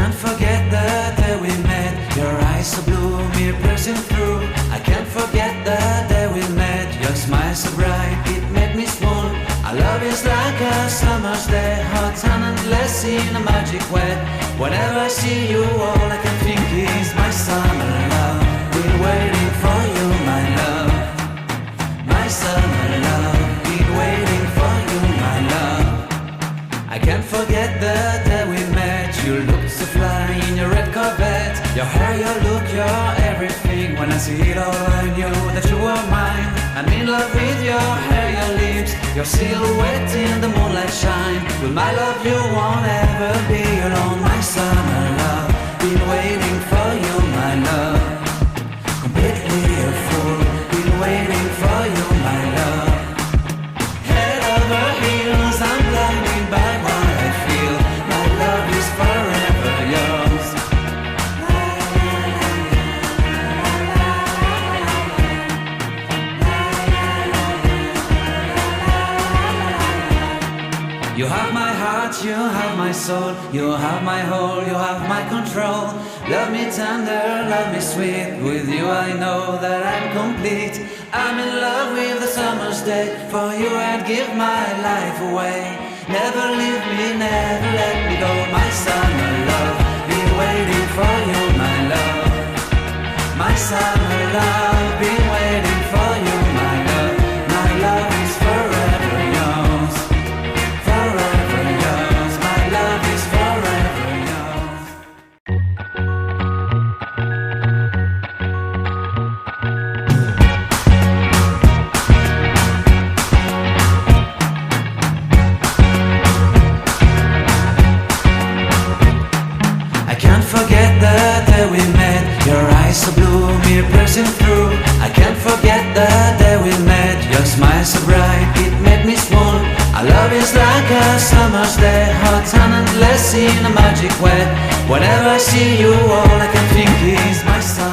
can't forget the day we met. Your eyes so blue, me piercing through. I can't forget the day we met. Your smile so bright, it made me swoon. Our love is like a summer's day, hot and endless in a magic way. Whenever I see you, all I can think is my summer love. Been waiting for you, my love. My summer love. Been waiting for you, my love. I can't forget the day we met. You looked so fly in your red Corvette. Your hair, your look, your everything. When I see it all, I knew that you were mine. I'm in love with your hair, your lips, your silhouette in the moonlight shine. With my love you won't ever be alone. My summer love, been waiting for you, my love. Completely a fool, been waiting for you, my love. Head over heels, I'm blinded by what I feel. My love is forever yours. You have my heart, you have my soul, you have my whole, you have my control. Love me tender, love me sweet. With you I know that I'm complete. I'm in love with the summer's day. For you I'd give my life away. Never leave me, never let me go. My summer love, been waiting for you, my love. My summer love, been waiting for you, my love. My love is forever yours. Forever yours, my love is forever yours. I can't forget the day we met. Your eyes so blue, me piercing through. I can't forget the day we met. Your smile so bright, it made me swoon. Our love is like a summer's day, hot and endless in a magic way. Whenever I see you, all I can think is my son.